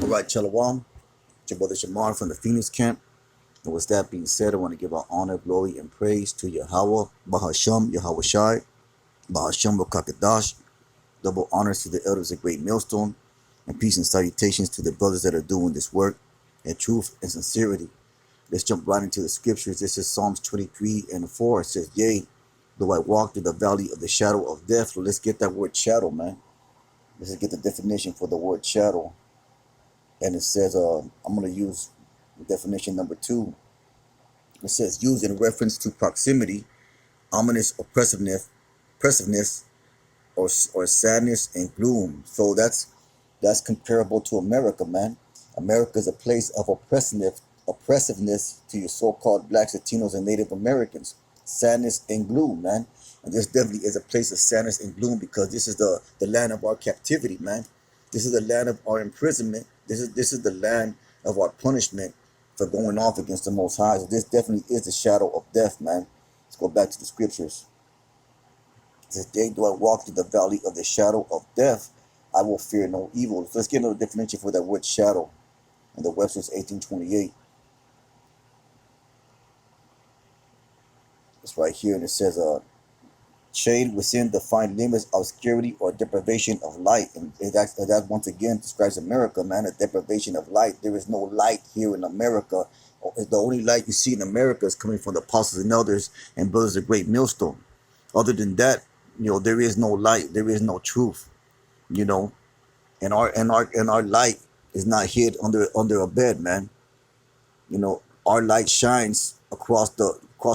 All right, Shalom. It's your brother Shamar from the Phoenix camp. And with that being said, I want to give our honor, glory, and praise to Yahweh, Bahasham, Yahweh Shai, Bahasham Rakakadash. Double honors to the elders of Great Millstone, and peace and salutations to the brothers that are doing this work in truth and sincerity. Let's jump right into the scriptures. This is Psalms 23 and 4. It says, Yea, though I walk through the valley of the shadow of death. So let's get that word shadow, man. Let's get the definition for the word shadow. And it says, I'm going to use definition number 2. It says, used in reference to proximity, ominous oppressiveness, or sadness and gloom. So that's comparable to America, man. America is a place of oppressiveness to your so-called blacks, Latinos, and Native Americans. Sadness and gloom, man. And this definitely is a place of sadness and gloom because this is the land of our captivity, man. This is the land of our imprisonment. This is the land of our punishment for going off against the Most High. So this definitely is the shadow of death, man. Let's go back to the scriptures. It says, Yea, though I walk through the valley of the shadow of death, I will fear no evil. So let's get another definition for that word shadow. In the Webster's 1828. It's right here, and it says, shade within defined limits, obscurity, or deprivation of light. And that once again describes America, man, a deprivation of light. There is no light here in America. The only light you see in America is coming from the apostles and elders and brothers of Great Millstone. Other than that, there is no light. There is no truth. And our light is not hid under a bed, man. Our light shines across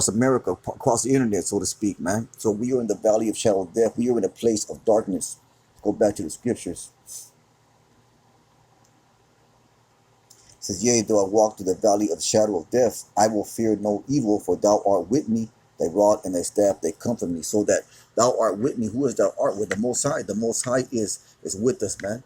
America, across the internet, so to speak, man. So we are in the valley of shadow of death. We are in a place of darkness. Go back to the scriptures. It says, Yea, though I walk through the valley of the shadow of death, I will fear no evil, for thou art with me, thy rod and thy staff, they comfort me. So that thou art with me. Who is thou art with? The Most High. The Most High is with us, man.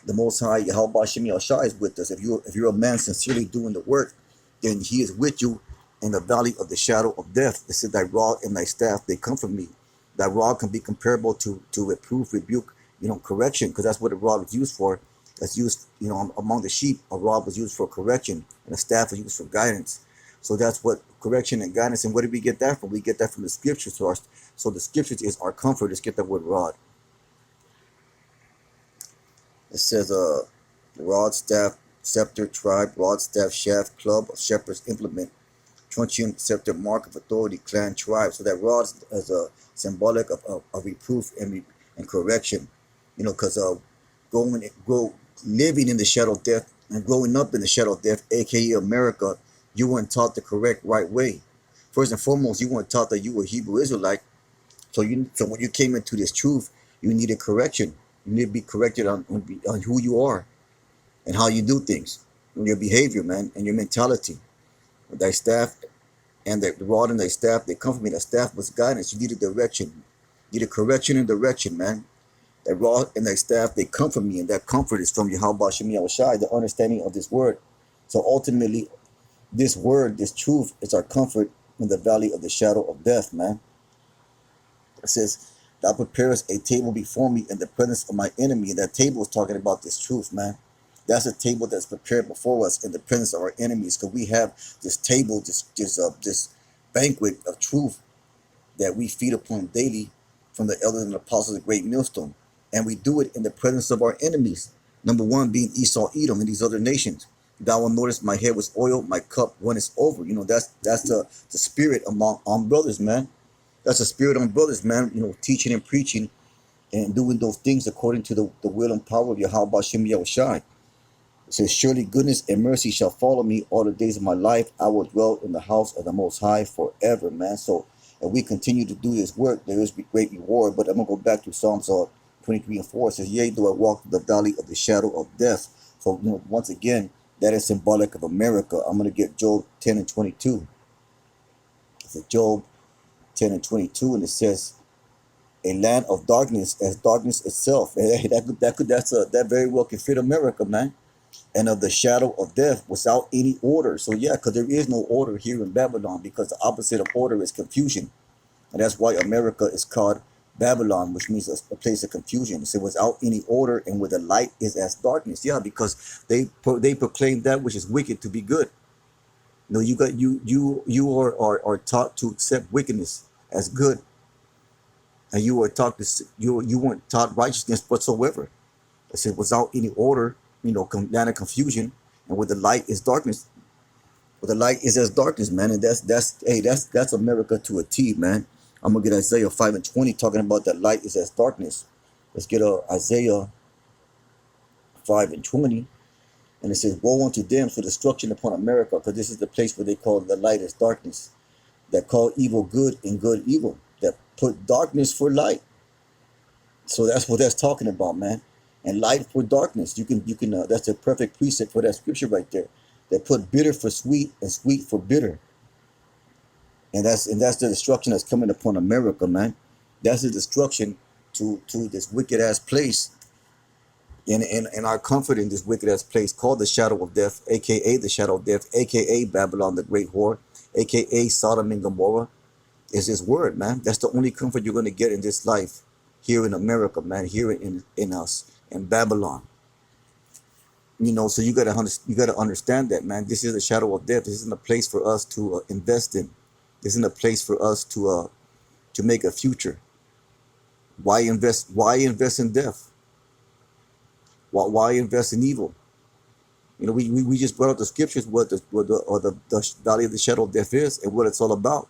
The Most High, Yahweh Shem Yahshai, is with us. If you're a man sincerely doing the work, then he is with you in the valley of the shadow of death. It said, thy rod and thy staff, they comfort me. Thy rod can be comparable to reproof, rebuke, correction, because that's what a rod was used for. That's used, among the sheep. A rod was used for correction, and a staff was used for guidance. So that's what correction and guidance. And where did we get that from? We get that from the scriptures. So the scriptures is our comfort. Let's get that word rod. It says, rod, staff, scepter, tribe, rod, staff, shaft, club, shepherd's implement, truncheon, scepter, mark of authority, clan, tribe. So that rod is a symbolic of reproof and correction. Because living in the shadow of death and growing up in the shadow of death, aka America, you weren't taught the correct right way. First and foremost, you weren't taught that you were Hebrew Israelite. So when you came into this truth, you needed correction. You need to be corrected on who you are and how you do things, and your behavior, man, and your mentality. Thy staff and the rod and thy staff, they comfort me. The staff was guidance. You needed direction. You needed correction and direction, man. Thy rod and thy staff, they comfort me, and that comfort is from Yahweh Shem Yahushai, the understanding of this word. So ultimately, this word, this truth, is our comfort in the valley of the shadow of death, man. It says, thou preparest a table before me in the presence of my enemy. And that table is talking about this truth, man. That's a table that's prepared before us in the presence of our enemies, because we have this table, this banquet of truth that we feed upon daily from the elders and apostles of Great Millstone. And we do it in the presence of our enemies. Number one being Esau, Edom, and these other nations. Thou will notice my head was oiled, my cup runneth over. That's the spirit on brothers, man. That's a spirit on brothers, man, teaching and preaching and doing those things according to the will and power of Yahweh Shem Yahushai. It says, surely goodness and mercy shall follow me all the days of my life. I will dwell in the house of the Most High forever, man. So if we continue to do this work, there is great reward. But I'm going to go back to Psalms 23 and 4. It says, yea, though I walk through the valley of the shadow of death. So, once again, that is symbolic of America. I'm going to get Job 10 and 22. It says, Job 10 and 22, and it says, a land of darkness as darkness itself. That very well can fit America, man. And of the shadow of death without any order. So yeah, because there is no order here in Babylon, because the opposite of order is confusion. And that's why America is called Babylon, which means a place of confusion. It said without any order and where the light is as darkness. Yeah, because they proclaim that which is wicked to be good. No, you got you are taught to accept wickedness as good, and you were taught this you weren't taught righteousness whatsoever. It said without any order, down in confusion, and where the light is darkness. Where the light is as darkness, man, and that's America to a T, man. I'm gonna get Isaiah 5:20 talking about that light is as darkness. Let's get Isaiah 5:20, and it says, "Woe unto them for destruction upon America, because this is the place where they call the light as darkness, that call evil good and good evil, that put darkness for light." So that's what that's talking about, man. And light for darkness. You can that's a perfect precept for that scripture right there. That put bitter for sweet and sweet for bitter. And that's the destruction that's coming upon America, man. That's the destruction to this wicked ass place, and our comfort in this wicked ass place called the shadow of death, aka the shadow of death, aka Babylon the great whore, aka Sodom and Gomorrah, is his word, man. That's the only comfort you're gonna get in this life, here in America, man, here in us, in Babylon. So you gotta understand that, man. This is a shadow of death. This isn't a place for us to invest in. This isn't a place for us to make a future. Why invest? Why invest in death? Why invest in evil? We just brought up the scriptures, what the valley of the shadow of death is, and what it's all about.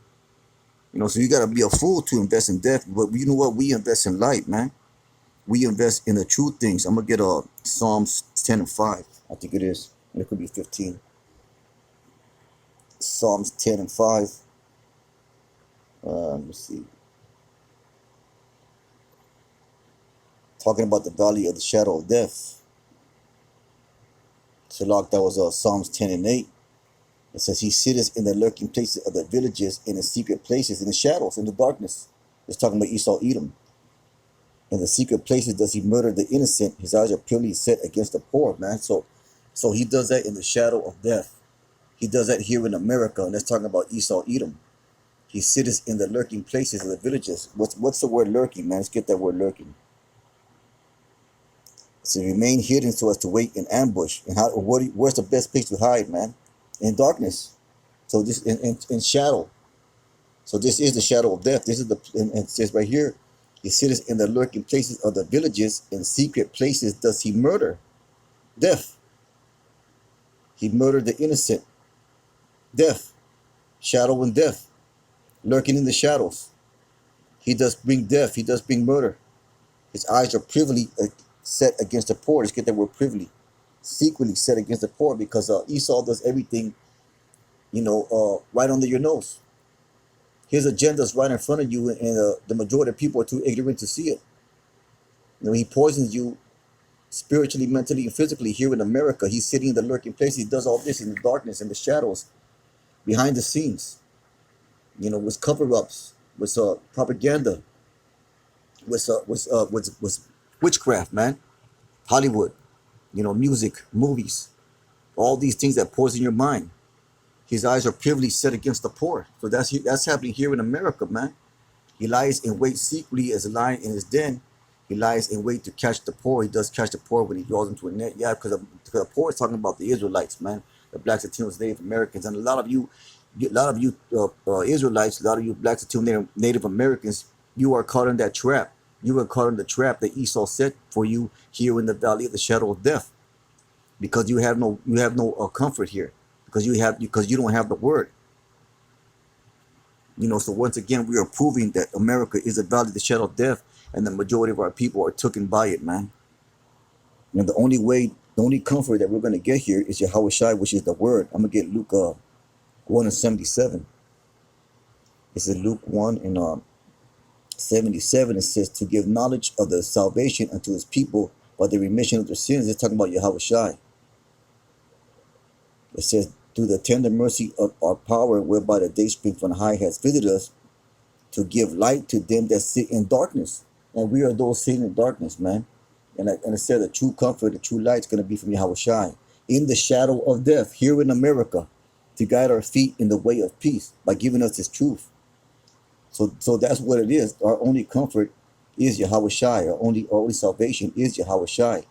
So you gotta be a fool to invest in death. But you know what? We invest in light, man. We invest in the true things. I'm gonna get Psalms 10:5. I think it is. And it could be 15. Psalms 10:5. Let me see. Talking about the valley of the shadow of death. So, like, that was Psalms 10:8. It says, "He sitteth in the lurking places of the villages, in the secret places, in the shadows, in the darkness." It's talking about Esau, Edom. "In the secret places does he murder the innocent. His eyes are purely set against the poor," man. So he does that in the shadow of death. He does that here in America, and that's talking about Esau, Edom. He sitteth in the lurking places of the villages. What's the word lurking, man? Let's get that word lurking. So remain hidden so as to wait in ambush. And where's the best place to hide, man? In darkness. So this in shadow. So this is the shadow of death. This is and it says right here, he sitteth in the lurking places of the villages, in secret places does he murder. Death. He murdered the innocent. Death. Shadow and death. Lurking in the shadows. He does bring death. He does bring murder. His eyes are privily set against the poor. Let's get that word privily. Secretly set against the poor, because Esau does everything, right under your nose. His agenda is right in front of you, and the majority of people are too ignorant to see it. He poisons you spiritually, mentally, and physically here in America. He's sitting in the lurking place. He does all this in the darkness, in the shadows, behind the scenes, with cover-ups, with propaganda, with witchcraft, man. Hollywood, music, movies, all these things that poison your mind. His eyes are privily set against the poor. So that's happening here in America, man. He lies in wait secretly as a lion in his den. He lies in wait to catch the poor. He does catch the poor when he draws into a net. Yeah, because the poor is talking about the Israelites, man. The blacks, Latinos, Native Americans, and a lot of you Israelites, a lot of you blacks, Latinos, Native Americans, you are caught in that trap. You are caught in the trap that Esau set for you here in the valley of the shadow of death, because you have no comfort here, because you don't have the word. So once again, we are proving that America is a valley of the shadow of death, and the majority of our people are taken by it, man. And the only comfort that we're going to get here is Yahweh Shai, which is the word. I'm going to get Luke 1:77. It's in Luke 1:77. It says, "To give knowledge of the salvation unto his people by the remission of their sins." It's talking about Yahweh Shai. It says, "Through the tender mercy of our power, whereby the day spring from high has visited us, to give light to them that sit in darkness." And we are those sitting in darkness, man. And it said the true comfort, the true light is going to be from Yahweh Shai, in the shadow of death, here in America, to guide our feet in the way of peace by giving us his truth. So that's what it is. Our only comfort is Yahweh Shai. Our only salvation is Yahweh Shai.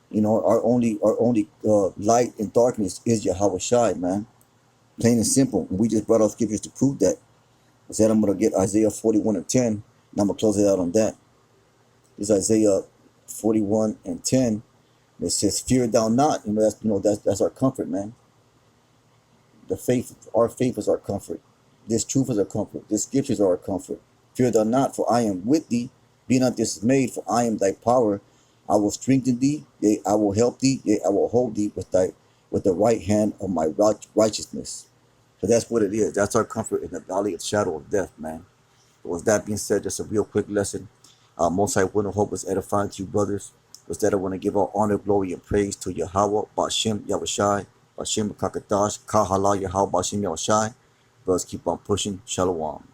You know, our only light in darkness is Yahweh Shai, man. Plain and simple. And we just brought out scriptures to prove that. I said I'm gonna get Isaiah 41 and 10, and I'm gonna close it out on that. This is Isaiah 41 and 10. It says, "Fear thou not." That's our comfort, man. Our faith is our comfort. This truth is our comfort. This scriptures are our comfort. Fear thou not, for I am with thee. Be not dismayed, for I am thy power. I will strengthen thee. Yea, I will help thee. Yea, I will hold thee with the right hand of my righteousness. So that's what it is. That's our comfort in the valley of shadow of death, man. But with that being said, just a real quick lesson. Most I would hope is edifying to you, brothers. Was that I want to give all honor, glory, and praise to Yahweh, Bashem, Yahushai, Bashem, Kakadash, Kahala, Yahweh, Bashem, Yahushai. Brothers, keep on pushing. Shalom.